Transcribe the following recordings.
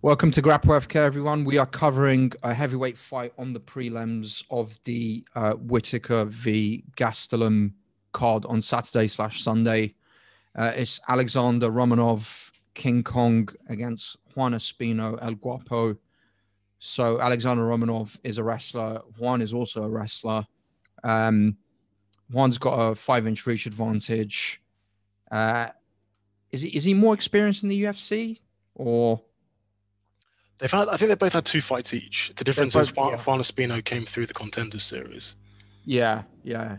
Welcome to Grapple FK, everyone. We are covering a heavyweight fight on the prelims of the Whittaker v. Gastelum card on Saturday/Sunday. It's Alexander Romanov, King Kong, against Juan Espino, El Guapo. So Alexander Romanov is a wrestler. Juan is also a wrestler. Juan's got a 5-inch reach advantage. Is he more experienced in the UFC or? I think they both had 2 fights each. The difference is Juan Espino came through the Contender Series. Yeah,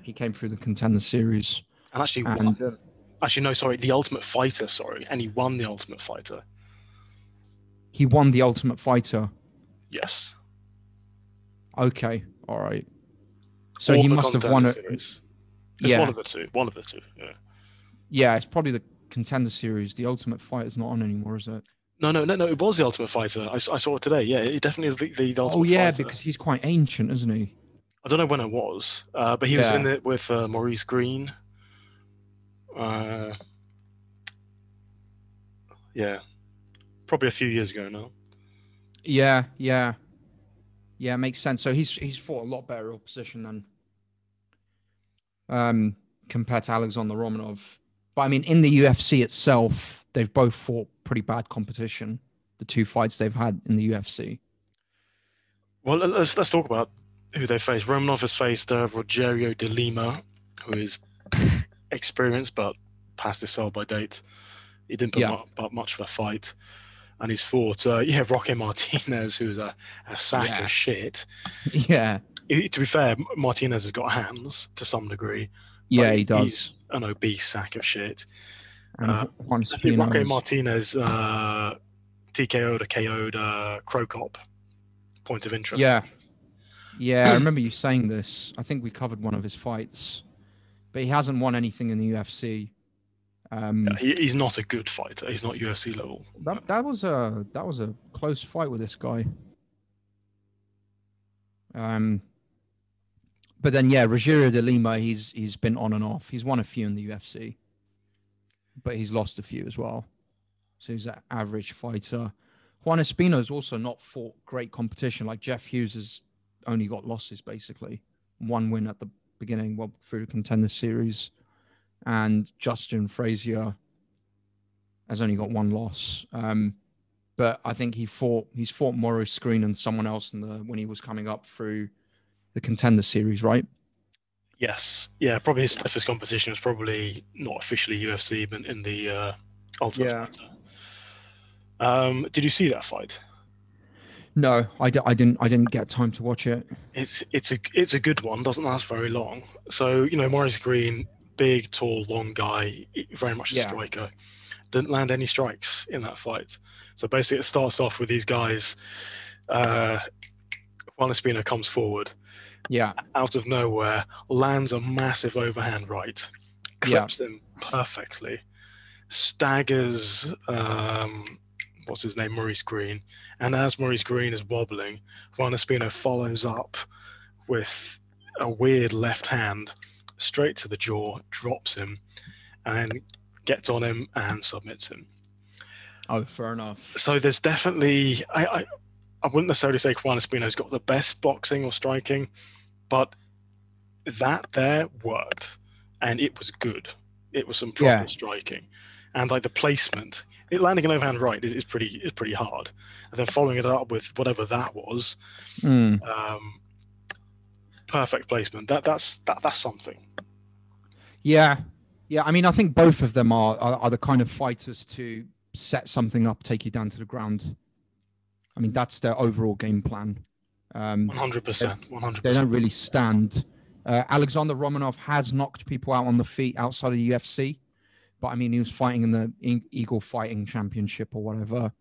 he came through the Contender Series. And actually won. The Ultimate Fighter, and he won the Ultimate Fighter. He won the Ultimate Fighter? Yes. Okay, all right. So he must have won it. It's one of the two, yeah. Yeah, it's probably the Contender Series. The Ultimate Fighter's not on anymore, is it? No, it was the Ultimate Fighter. I saw it today. Yeah, it definitely is the Ultimate Fighter. Oh, yeah, because he's quite ancient, isn't he? I don't know when it was, but he was in it with Maurice Green. Yeah, probably a few years ago now. Yeah, makes sense. So he's fought a lot better opposition than compared to Alexander Romanov. But I mean, in the UFC itself, they've both fought pretty bad competition. The 2 fights they've had in the UFC. Well, let's talk about who they faced. Romanov has faced Rogerio de Lima, who is experienced but past his sell by date. He didn't put much of a fight. And he's fought, Roque Martinez, who's a sack of shit. Yeah. To be fair, Martinez has got hands to some degree. Yeah, he does. He's an obese sack of shit. Juan Espino Roque Martinez KO'd Crow Cop. Point of interest. Yeah, I remember you saying this. I think we covered one of his fights. But he hasn't won anything in the UFC. He's not a good fighter. He's not UFC level. That was a close fight with this guy. But then Rogerio de Lima, he's been on and off. He's won a few in the UFC, but he's lost a few as well. So he's an average fighter. Juan Espino's also not fought great competition. Like Jeff Hughes has only got losses basically. 1 win at the beginning, through the Contender Series. And Justin Frazier has only got 1 loss. But I think he's fought Maurice Green and someone else when he was coming up through the Contender Series, right? Yes. Yeah, probably his toughest competition was probably not officially UFC, but in the Ultimate Fighter. Did you see that fight? No, I didn't get time to watch it. It's a good one. Doesn't last very long. So Maurice Green, big, tall, long guy, very much a striker. Didn't land any strikes in that fight. So basically, it starts off with these guys. Juan Espino comes forward. Yeah. Out of nowhere, lands a massive overhand right. Clips him perfectly. Staggers, what's his name, Maurice Green. And as Maurice Green is wobbling, Juan Espino follows up with a weird left hand straight to the jaw, drops him, and gets on him and submits him. Oh, fair enough. So there's definitely... I wouldn't necessarily say Juan Espino's got the best boxing or striking, but that there worked, and it was good. It was some proper striking, and like the placement, landing an overhand right is pretty hard, and then following it up with whatever that was, perfect placement. That's something. Yeah. I mean, I think both of them are the kind of fighters to set something up, take you down to the ground. I mean, that's their overall game plan. 100%. They don't really stand. Alexander Romanov has knocked people out on the feet outside of the UFC, but I mean, he was fighting in the Eagle Fighting Championship or whatever.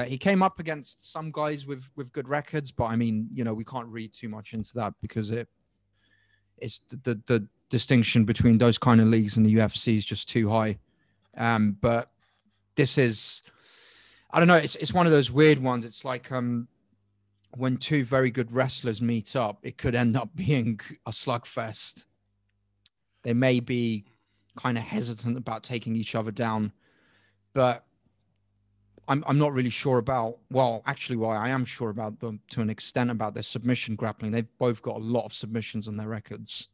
He came up against some guys with good records, but I mean, we can't read too much into that because it's the distinction between those kind of leagues and the UFC is just too high. But this is, I don't know, it's one of those weird ones. It's like when 2 very good wrestlers meet up, it could end up being a slugfest. They may be kind of hesitant about taking each other down, but I'm not really sure about. Well, actually, I am sure about them to an extent about their submission grappling. They've both got a lot of submissions on their records.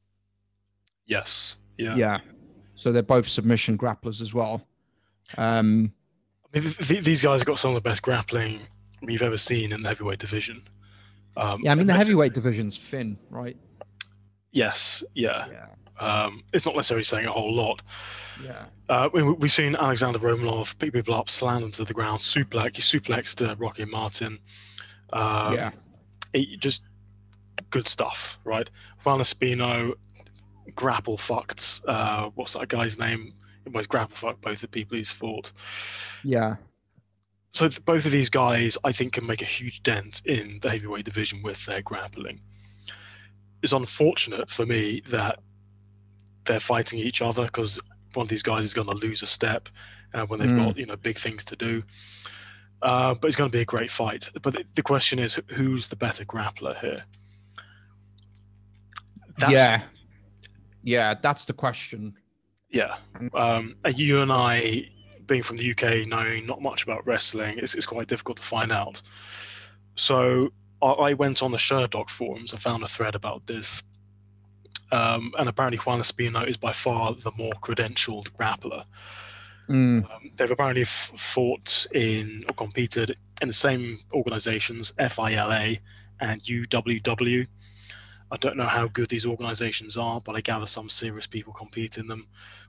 Yes. Yeah. Yeah. So they're both submission grapplers as well. I mean, these guys have got some of the best grappling we've ever seen in the heavyweight division. Yeah, I mean the heavyweight division's thin, right? Yes. Yeah. It's not necessarily saying a whole lot. Yeah. We've seen Alexander Romanov pick people up, slam them to the ground, he suplexed Rocky Martin. Just good stuff, right? Juan Espino grapple fucked. What's that guy's name? It was grapple fucked both the people he's fought. Yeah. So both of these guys, I think, can make a huge dent in the heavyweight division with their grappling. It's unfortunate for me that they're fighting each other because one of these guys is going to lose a step when they've got big things to do. But it's going to be a great fight. But the question is, who's the better grappler here? That's the question. Yeah. You and I, being from the UK, knowing not much about wrestling, it's quite difficult to find out. So I went on the Sherdog forums and found a thread about this. And apparently Juan Espino is by far the more credentialed grappler. They've apparently fought in or competed in the same organizations, FILA and UWW. I don't know how good these organizations are, but I gather some serious people compete in them.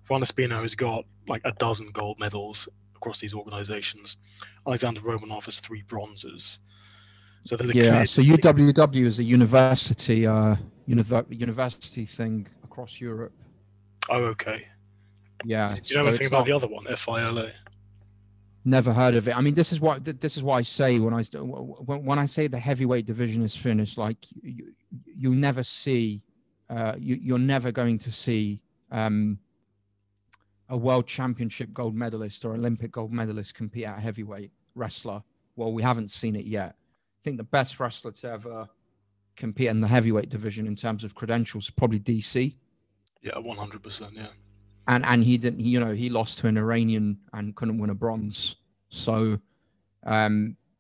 Juan Espino has got like a dozen gold medals across these organizations. Alexander Romanov has 3 bronzes. So so UWW is a university university thing across Europe. Oh, okay. Yeah. Do you know anything about the other one, FILA? Never heard of it. I mean, this is what I say when I say the heavyweight division is finished. Like you never see, you're never going to see a world championship gold medalist or Olympic gold medalist compete at a heavyweight wrestler. Well, we haven't seen it yet. I think the best wrestler to ever compete in the heavyweight division in terms of credentials is probably DC. Yeah, 100%. Yeah. And he didn't, he lost to an Iranian and couldn't win a bronze. So I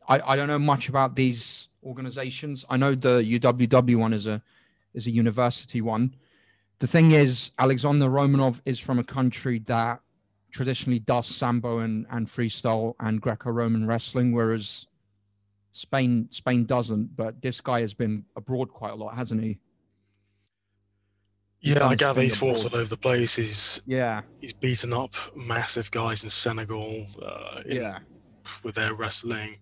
don't know much about these organizations. I know the UWW one is a university one. The thing is, Alexander Romanov is from a country that traditionally does Sambo and freestyle and Greco-Roman wrestling, whereas Spain doesn't. But this guy has been abroad quite a lot, hasn't he? Yeah, I gather he's fought all over the place. He's beaten up massive guys in Senegal with their wrestling.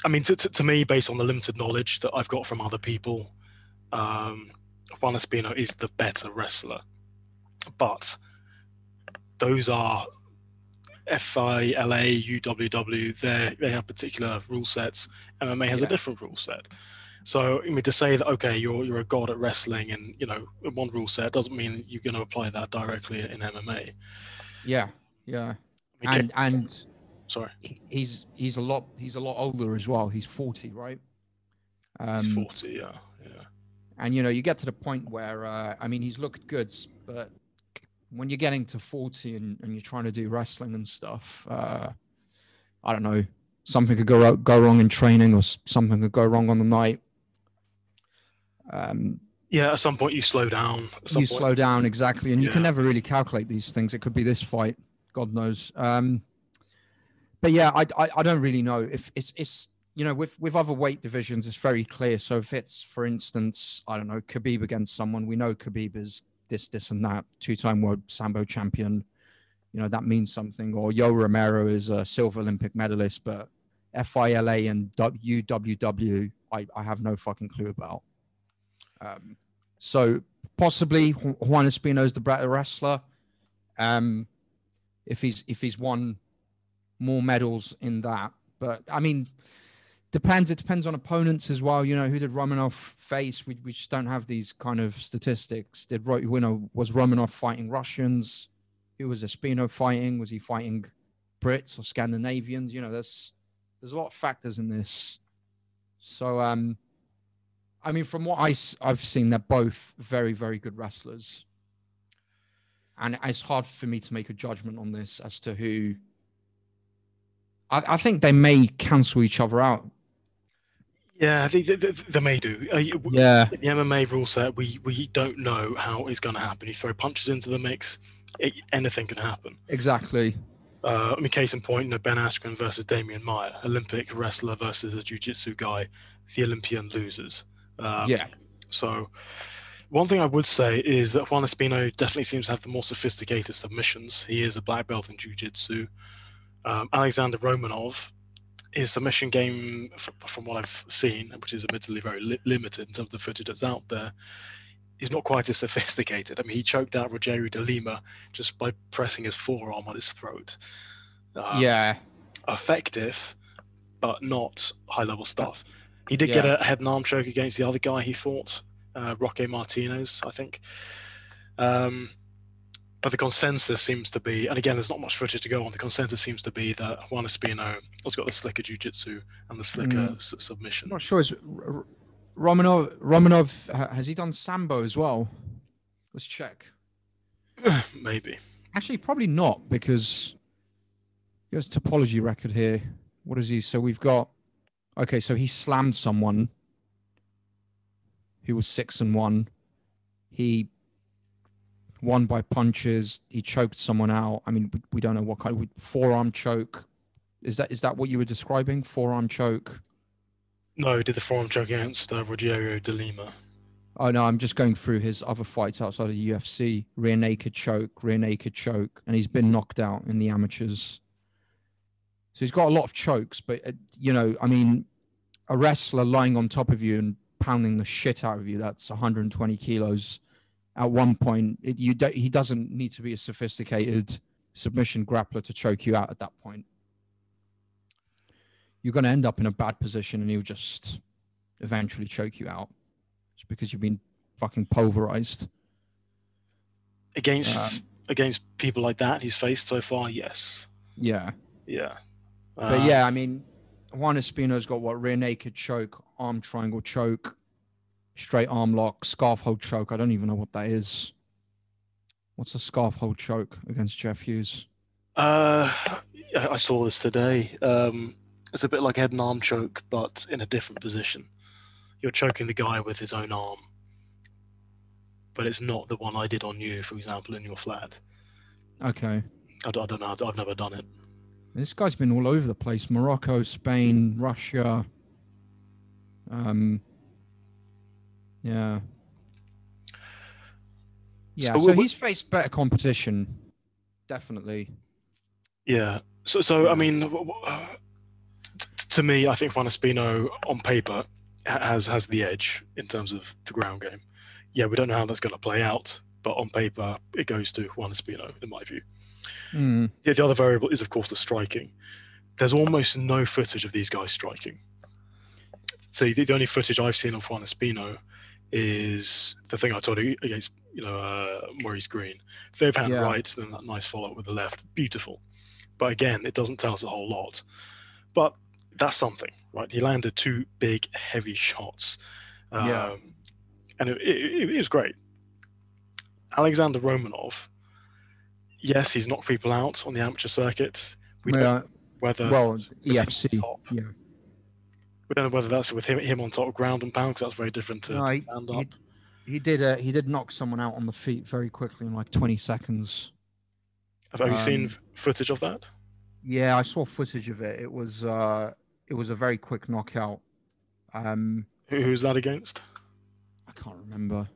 I mean, to me, based on the limited knowledge that I've got from other people, Juan Espino is the better wrestler. But those are FILA, UWW, they have particular rule sets. MMA has a different rule set. So, I mean, to say that, okay, you're a god at wrestling and, one rule set doesn't mean you're going to apply that directly in MMA. Yeah. I mean, and sorry. He's a lot older as well. He's 40, right? He's 40, yeah. And, you get to the point where, I mean, he's looked good, but when you're getting to 40 and you're trying to do wrestling and stuff, I don't know, something could go wrong in training or something could go wrong on the night. At some point you slow down. Slow down, exactly. And you can never really calculate these things. It could be this fight, God knows. But yeah, I don't really know if it's with other weight divisions, it's very clear. So if it's, for instance, I don't know, Khabib against someone, we know Khabib is this and that, 2-time world Sambo champion, that means something. Or Yo Romero is a silver Olympic medalist, but FILA and UWW, I have no fucking clue about. So possibly Juan Espino is the better wrestler. If he's won more medals in that, but I mean, it depends on opponents as well. Who did Romanov face? We just don't have these kind of statistics. Was Romanov fighting Russians? Who was Espino fighting? Was he fighting Brits or Scandinavians? There's a lot of factors in this. So I mean, from what I've seen, they're both very, very good wrestlers. And it's hard for me to make a judgment on this as to who I think they may cancel each other out. Yeah, they may do. Yeah. In the MMA rule set, we don't know how it's going to happen. You throw punches into the mix, anything can happen. Exactly. I mean, case in point, Ben Askren versus Damian Maia, Olympic wrestler versus a jiu-jitsu guy. The Olympian loses. Yeah. So one thing I would say is that Juan Espino definitely seems to have the more sophisticated submissions. He is a black belt in jiu-jitsu. Alexander Romanov, his submission game, from what I've seen, which is admittedly very limited in terms of the footage that's out there, is not quite as sophisticated. I mean, he choked out Rogerio de Lima just by pressing his forearm on his throat. Yeah. Effective, but not high-level stuff. He did get a head and arm choke against the other guy he fought, Roque Martinez, I think. But the consensus seems to be, and again, there's not much footage to go on, the consensus seems to be that Juan Espino has got the slicker jiu-jitsu and the slicker submission. I'm not sure. Is Romanov, has he done Sambo as well? Let's check. Maybe. Actually, probably not, because he has a topology record here. What is he? So we've got, okay, so he slammed someone who was 6-1. He won by punches. He choked someone out. I mean, we don't know what kind of forearm choke. Is that what you were describing? Forearm choke? No, he did the forearm choke against Rogerio de Lima. Oh no, I'm just going through his other fights outside of the UFC. Rear naked choke, and he's been knocked out in the amateurs. So he's got a lot of chokes, but I mean, a wrestler lying on top of you and pounding the shit out of you, that's 120 kilos. At one point, he doesn't need to be a sophisticated submission grappler to choke you out at that point. You're going to end up in a bad position and he'll just eventually choke you out. It's because you've been fucking pulverized. Against people like that he's faced so far, yes. Yeah. Yeah. But yeah, I mean, Juan Espino's got rear naked choke, arm triangle choke, straight arm lock, scarf hold choke. I don't even know what that is. What's a scarf hold choke against Jeff Hughes? I saw this today. It's a bit like head and arm choke, but in a different position. You're choking the guy with his own arm, but it's not the one I did on you, for example, in your flat. Okay. I don't know. I've never done it. This guy's been all over the place. Morocco, Spain, Russia. Yeah. Yeah, so he's faced better competition. Definitely. Yeah. So I mean, to me, I think Juan Espino, on paper, has the edge in terms of the ground game. Yeah, we don't know how that's going to play out, but on paper, it goes to Juan Espino, in my view. Yeah, the other variable is, of course, the striking. There's almost no footage of these guys striking. So the only footage I've seen of Juan Espino is the thing I told you against, Maurice Green. Fair hand right, then that nice follow-up with the left. Beautiful. But again, it doesn't tell us a whole lot. But that's something, right? He landed 2 big, heavy shots. And it was great. Alexander Romanov, yes, he's knocked people out on the amateur circuit. We don't know whether EFC. Yeah. We don't know whether that's with him on top, ground and pound, because that's very different to stand up. He did knock someone out on the feet very quickly in like 20 seconds. Have you seen footage of that? Yeah, I saw footage of it. It was a very quick knockout. Who's that against? I can't remember.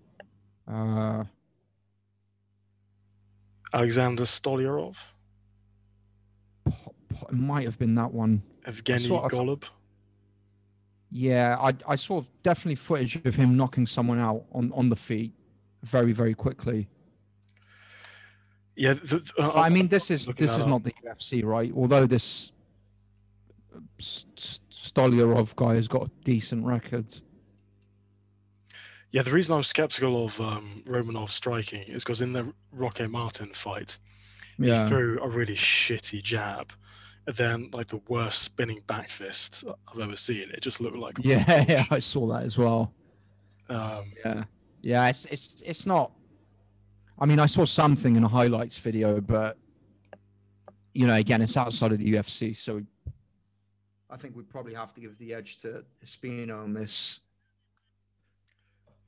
Alexander Stolyarov? It might have been that one. Evgeny Golub? Yeah, I saw definitely footage of him knocking someone out on the feet very, very quickly. Yeah, I mean, this is not the UFC, right? Although this Stolyarov guy has got a decent record. Yeah, the reason I'm skeptical of Romanov striking is because in the Roque Martin fight, he threw a really shitty jab, and then like the worst spinning back fist I've ever seen. It just looked like yeah, I saw that as well. It's not. I mean, I saw something in a highlights video, but again, it's outside of the UFC, so I think we probably have to give the edge to Espino on this.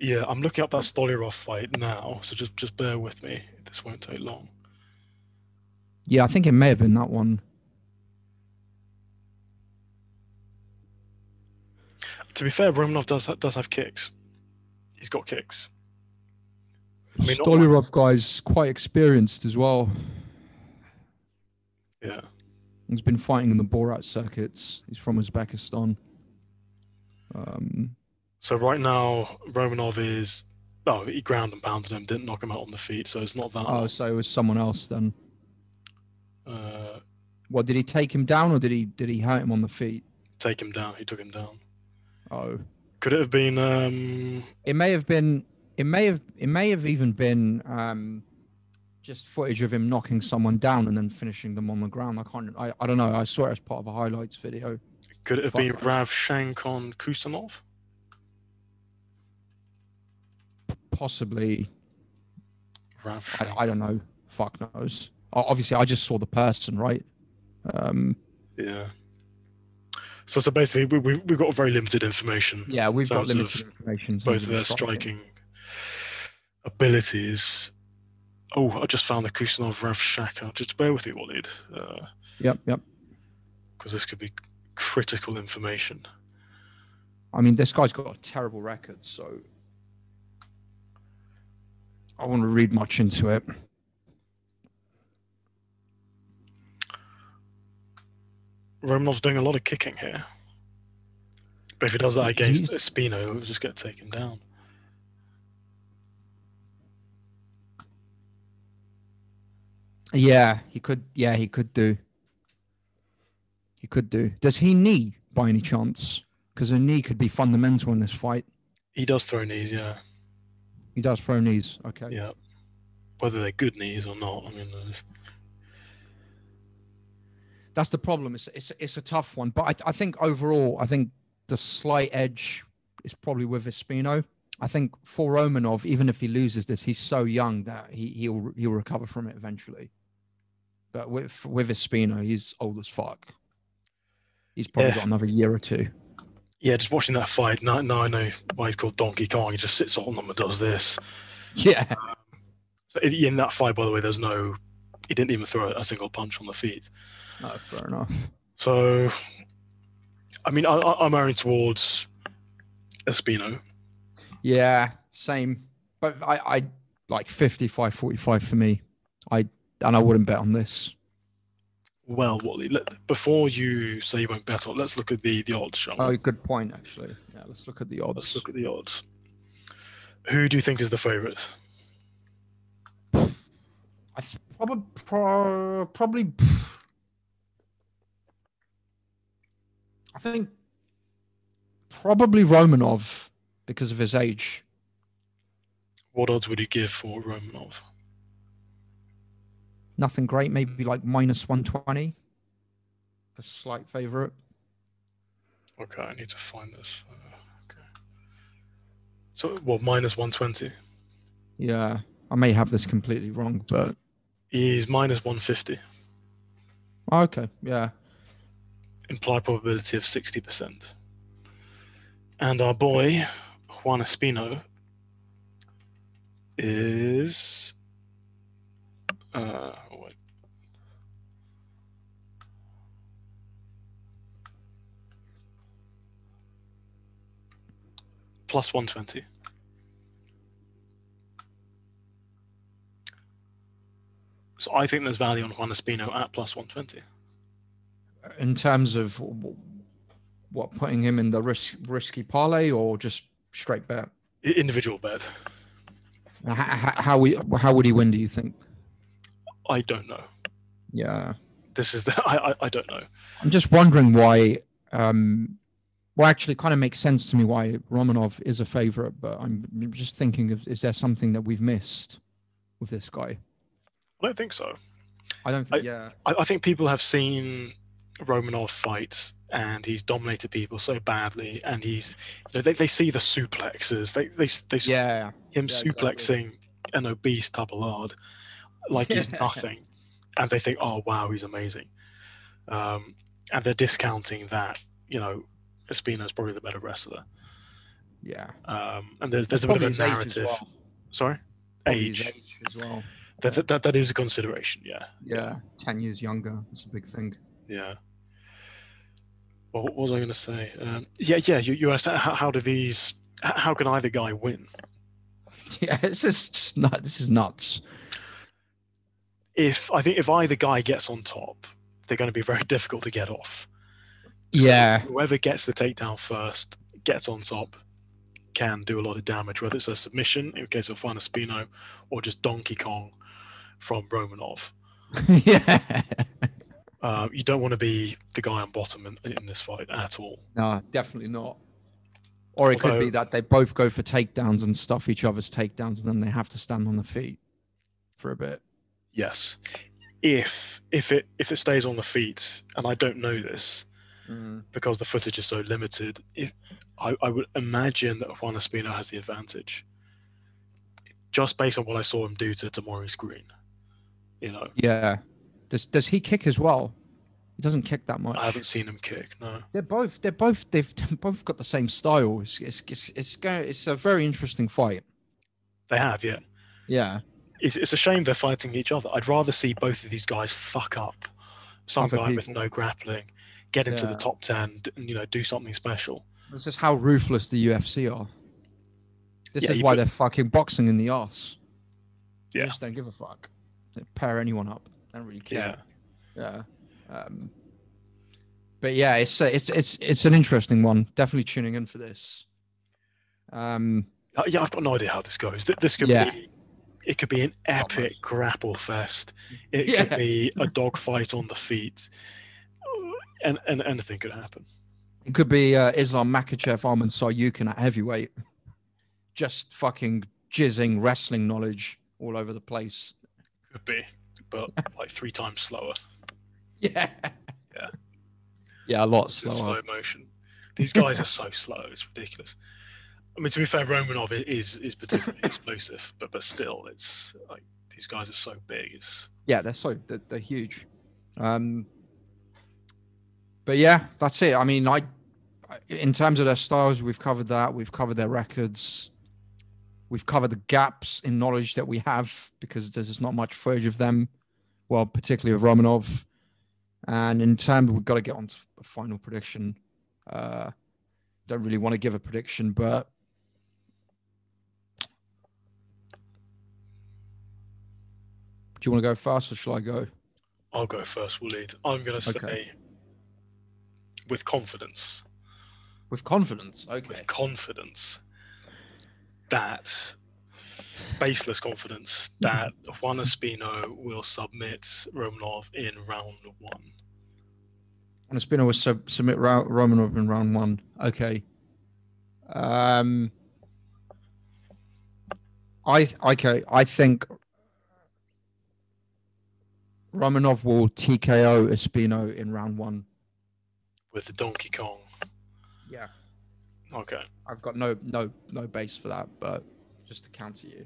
Yeah, I'm looking up that Stolirov fight now, so just bear with me. This won't take long. Yeah, I think it may have been that one. To be fair, Romanov does have kicks. He's got kicks. I mean, Stolirov guy's quite experienced as well. Yeah. He's been fighting in the Borat circuits. He's from Uzbekistan. So right now, Romanov is... Oh, he ground and pounded him, didn't knock him out on the feet, so it's not that. Oh, so it was someone else then. What, did he take him down or did he hurt him on the feet? Take him down. He took him down. Oh. Could it have been... It may have been... It may have even been just footage of him knocking someone down and then finishing them on the ground. I don't know. I saw it as part of a highlights video. Could it have been Ravshankon Kusanov? Possibly. I don't know. Fuck knows. Obviously, I just saw the person, right? Yeah. So basically, we've got very limited information. Yeah, we've got limited information. Both of their striking abilities. Oh, I just found the Kusanov Ravshaka. Just bear with me, Walid. Yep. Because this could be critical information. I mean, this guy's got a terrible record, so I won't read much into it. Romanov's doing a lot of kicking here. But if he does that against Espino, he'll just get taken down. Yeah, he could. Yeah, he could do. He could do. Does he knee by any chance? Because a knee could be fundamental in this fight. He does throw knees, yeah. He does throw knees. Okay. Yeah. Whether they're good knees or not, I mean. That's the problem. It's a tough one, but I think overall, I think the slight edge is probably with Espino. I think for Romanov, even if he loses this, he's so young that he'll recover from it eventually. But with Espino, he's old as fuck. He's probably got another year or two. Yeah, just watching that fight, now I know why he's called Donkey Kong. He just sits on them and does this. Yeah. So in that fight, by the way, he didn't even throw a single punch on the feet. No, fair enough. So, I mean, I'm erring towards Espino. Yeah, same. But I like 55-45 for me. I wouldn't bet on this. Well, Wally, before you say you won't bet on, let's look at the odds, shall we? Oh, good point, actually. Yeah, let's look at the odds. Let's look at the odds. Who do you think is the favourite? Probably. I think probably Romanov because of his age. What odds would you give for Romanov? Nothing great, maybe like -120. A slight favourite. Okay, I need to find this. Okay. So, what, -120? Yeah, I may have this completely wrong, but... He's -150. Okay, yeah. Implied probability of 60%. And our boy, Juan Espino, is... wait. +120. So I think there's value on Juan Espino at +120. In terms of what, putting him in the risky parlay or just straight bet? Individual bet. How would he win, do you think? I don't know. Yeah. This is I don't know. I'm just wondering why. Well, actually, it kind of makes sense to me why Romanov is a favorite, but I'm just thinking of, is there something that we've missed with this guy? I don't think so. I don't think, yeah. I think people have seen Romanov fights and he's dominated people so badly, and he's, they see the suplexes. They see him suplexing an obese Tabelard like he's nothing, and they think, oh wow, he's amazing, and they're discounting that Espino's probably the better wrestler. Yeah. And there's a bit of a narrative. Well. Sorry? Probably his age as well. That is a consideration, yeah. Yeah, 10 years younger. That's a big thing. Yeah. Well, what was I going to say? You asked how can either guy win? Yeah, it's just nuts. This is nuts. I think if either guy gets on top, they're going to be very difficult to get off. Yeah. So whoever gets the takedown first, gets on top, can do a lot of damage, whether it's a submission in case of Juan Espino or just Donkey Kong from Romanov. Yeah. You don't want to be the guy on bottom in this fight at all. No, definitely not. Or it could be that they both go for takedowns and stuff each other's takedowns, and then they have to stand on the feet for a bit. Yes. If it stays on the feet, and I don't know this because the footage is so limited, I would imagine that Juan Espino has the advantage, just based on what I saw him do to Maurice Green. Yeah. Does he kick as well? He doesn't kick that much. I haven't seen him kick. No. They've both got the same style. It's a very interesting fight. They have, yeah. Yeah. It's a shame they're fighting each other. I'd rather see both of these guys fuck up some guy with no grappling, get into the top 10, and do something special. This is how ruthless the UFC are. This is why they're fucking boxing in the arse. They just don't give a fuck. They pair anyone up. They don't really care. Yeah. But yeah, it's an interesting one. Definitely tuning in for this. I've got no idea how this goes. This could be. It could be an epic grapple fest. It could be a dogfight on the feet, and anything could happen. It could be Islam Makhachev, Arman Saryukin at heavyweight, just fucking jizzing wrestling knowledge all over the place. Could be, but like 3 times slower. Yeah, a lot slower. Slow motion. These guys are so slow; it's ridiculous. I mean, to be fair, Romanov is particularly explosive, but still, it's like these guys are so big. They're huge. But yeah, that's it. I mean, in terms of their styles, we've covered that. We've covered their records. We've covered the gaps in knowledge that we have because there's just not much footage of them. Well, particularly of Romanov. And in terms, we've got to get on to a final prediction. Don't really want to give a prediction, but do you want to go first or shall I go? I'll go first, Waleed. I'm going to say with confidence. With confidence? Okay. With confidence. That baseless confidence that Juan Espino will submit Romanov in round 1. Juan Espino will submit Romanov in round 1. Okay. I think Romanov will TKO Espino in round 1. With the Donkey Kong. Yeah. Okay. I've got no base for that, but just to counter you.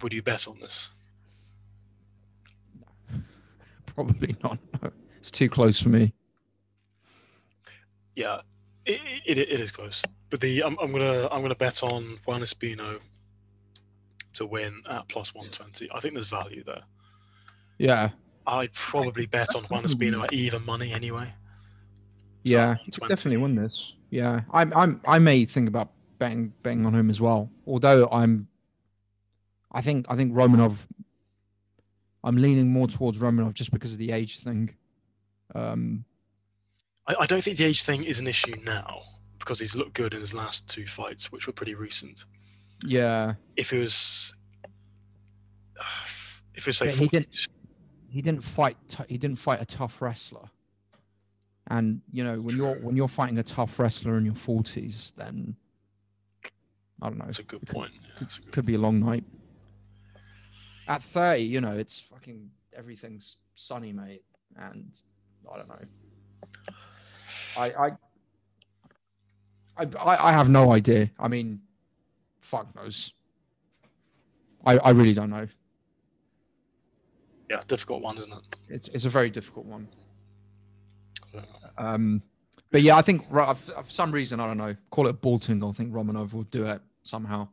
Would you bet on this? No. Probably not. No. It's too close for me. Yeah, it is close. But I'm gonna bet on Juan Espino to win at plus 120. I think there's value there. Yeah. I'd probably bet on Juan Espino at even money anyway. So yeah, you could definitely win this. Yeah, I may think about betting on him as well. Although I think Romanov. I'm leaning more towards Romanov just because of the age thing. I don't think the age thing is an issue now because he's looked good in his last 2 fights, which were pretty recent. Yeah. If it was say he didn't fight a tough wrestler. And when you're fighting a tough wrestler in your 40s, then I don't know. That's a good point. Could be a long night. At 30, it's fucking everything's sunny, mate. And I don't know. I have no idea. I mean, fuck knows. I really don't know. Yeah, difficult one, isn't it? It's a very difficult one. But yeah, I think for some reason, I don't know, call it a ball tingle. I think Romanov will do it somehow.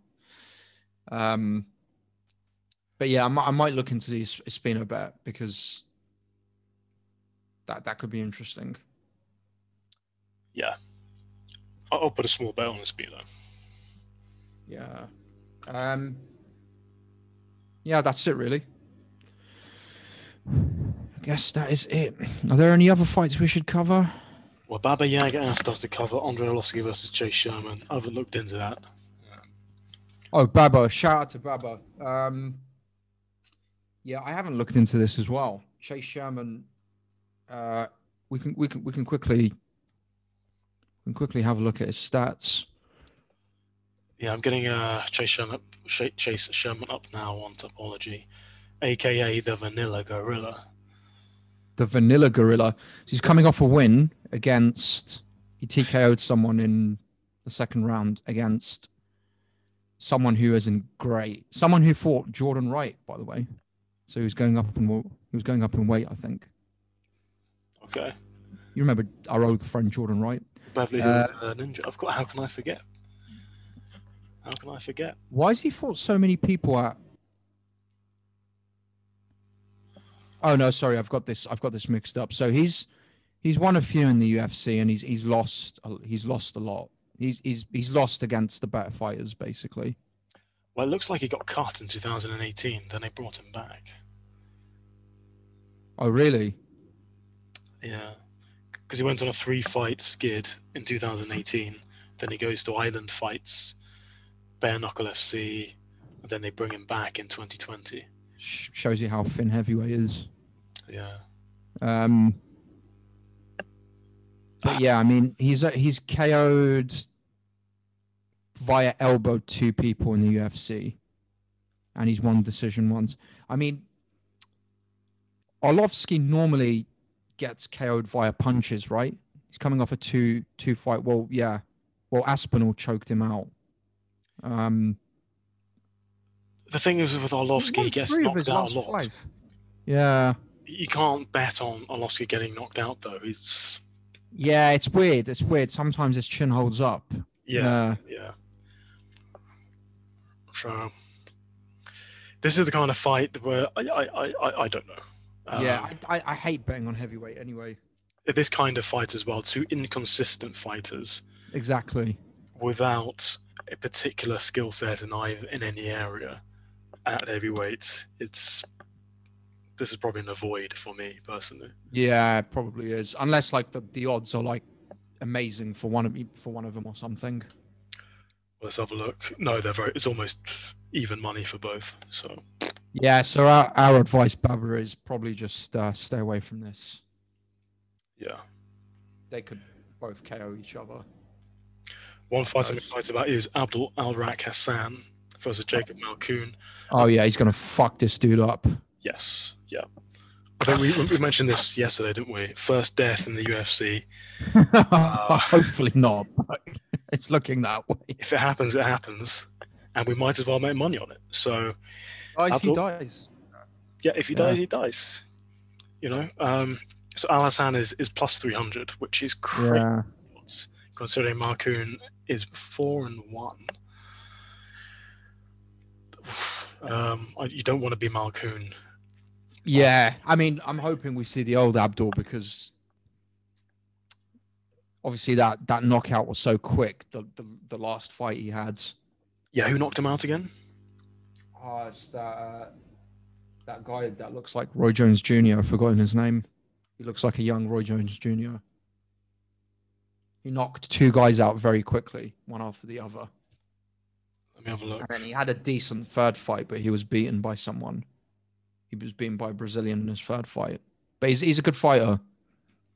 But yeah, I might look into the Espino bet because that could be interesting. Yeah, I'll put a small bet on Espino. Yeah. Yeah, that's it really. I guess that is it. Are there any other fights we should cover? Well, Baba Yaga asked us to cover Andrei Arlovski versus Chase Sherman. I haven't looked into that. Oh, Baba! Shout out to Baba. Yeah, I haven't looked into this as well. Chase Sherman. We can quickly have a look at his stats. Yeah, I'm getting Chase Sherman up now on Topology, aka the Vanilla Gorilla. The Vanilla Gorilla. He's coming off a win against. He TKO'd someone in the second round against someone who isn't great. Someone who fought Jordan Wright, by the way. So he was going up in weight, I think. Okay. You remember our old friend Jordan Wright? Beverly Hills Ninja. Of course. How can I forget? How can I forget? Why has he fought so many people at? Oh no, sorry, I've got this mixed up. So he's won a few in the UFC and he's lost a lot. He's lost against the better fighters, basically. Well, it looks like he got cut in 2018. Then they brought him back. Oh really? Yeah, because he went on a 3-fight skid in 2018. Then he goes to Island Fights, Bare Knuckle FC, and then they bring him back in 2020. Shows you how thin heavyweight is. Yeah. But yeah, I mean, he's KO'd via elbow 2 people in the UFC, and he's won decision once. I mean, Arlovski normally gets KO'd via punches, right? He's coming off a two fight. Well, yeah. Well, Aspinall choked him out. The thing is with Arlovski, he gets knocked out a lot. 5. Yeah. You can't bet on Arlovski getting knocked out, though. Yeah, it's weird. Sometimes his chin holds up. Yeah. So this is the kind of fight where I don't know. I hate betting on heavyweight anyway. This kind of fight as well, 2 inconsistent fighters. Exactly. Without a particular skill set in any area at heavyweight, this is probably an avoid for me personally. Yeah, it probably is. Unless like the odds are like amazing for one of them or something. Let's have a look. No, it's almost even money for both. So yeah, so our advice, Baba, is probably just stay away from this. Yeah. They could both KO each other. One fight I'm excited about is Abdul Alrak Hassan versus Jacob Malkoun. Oh yeah, he's gonna fuck this dude up. Yes, yeah. I think we mentioned this yesterday, didn't we? First death in the UFC. Hopefully not, but it's looking that way. If it happens, it happens, and we might as well make money on it. So, he dies. Yeah, if he dies, he dies. You know. So Al Hassan is plus 300, which is crazy. Yeah. Considering Malkoun is 4-1. You don't want to be Malkoun. Yeah, I mean, I'm hoping we see the old Abdul because obviously that knockout was so quick. The last fight he had. Yeah, who knocked him out again? Oh, it's that guy that looks like Roy Jones Jr. I've forgotten his name. He looks like a young Roy Jones Jr. He knocked 2 guys out very quickly, one after the other. Let me have a look. And then he had a decent third fight, but he was beaten by someone. He was beaten by a Brazilian in his third fight. But he's a good fighter.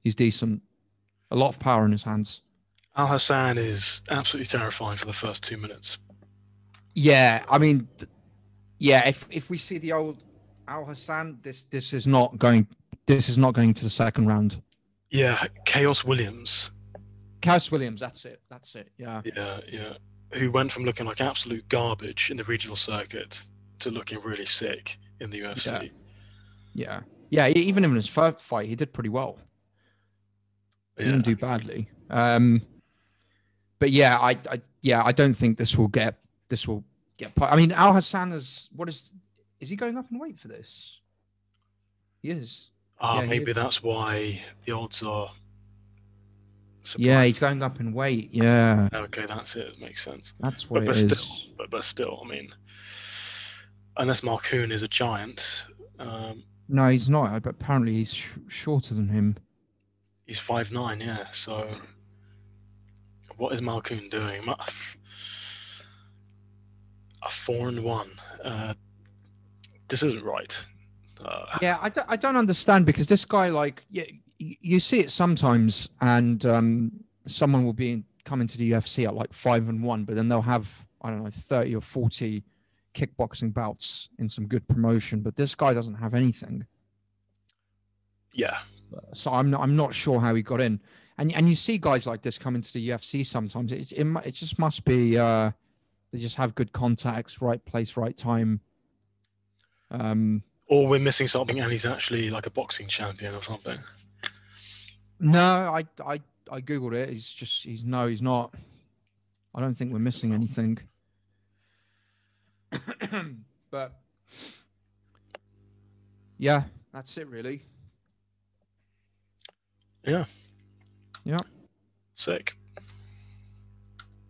He's decent. A lot of power in his hands. Al Hassan is absolutely terrifying for the first 2 minutes. Yeah, I mean, yeah. If we see the old Al Hassan, this is not going to the second round. Yeah, Chaos Williams. Chaos Williams, that's it. Yeah. Yeah. Who went from looking like absolute garbage in the regional circuit to looking really sick in the UFC. Yeah. Even in his first fight, he did pretty well. He didn't do badly. But yeah, I don't think this will get. I mean, Al Hassan is he going up in weight for this? He is. Maybe that's why the odds are. Surprised. Yeah, he's going up in weight. Yeah. Okay, that's it. It makes sense. That's what it is. But still, I mean, unless Marcoon is a giant. No, he's not. But apparently, he's shorter than him. He's 5'9", yeah. So, what is Marcoon doing? A 4-1. This isn't right. Yeah, I don't understand, because this guy, like, you see it sometimes, and someone will come into the UFC at like 5-1, but then they'll have, I don't know, 30 or 40 kickboxing bouts in some good promotion. But this guy doesn't have anything. Yeah. So I'm not sure how he got in. And you see guys like this come into the UFC sometimes. It just must be they just have good contacts, right place, right time. Or we're missing something, and he's actually like a boxing champion or something. No, I googled it. He's not. I don't think we're missing anything. But yeah, that's it really. Yeah. Yeah. Sick.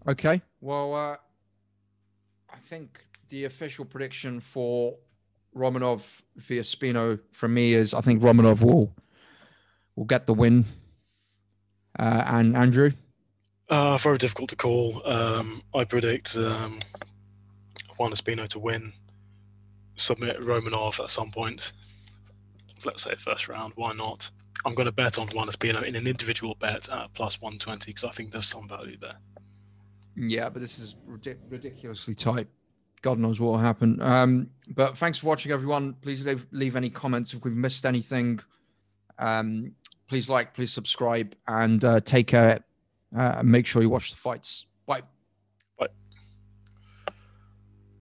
Okay. Well, I think the official prediction for Romanov via Espino from me is, I think Romanov will get the win. And Andrew? Very difficult to call. I predict Juan Espino to win, submit Romanov at some point. Let's say first round. Why not? I'm going to bet on Juan Espino in an individual bet at plus 120, because I think there's some value there. Yeah, but this is ridiculously tight. God knows what will happen. But thanks for watching, everyone. Please leave any comments if we've missed anything. Please like, please subscribe, and take care. Make sure you watch the fights.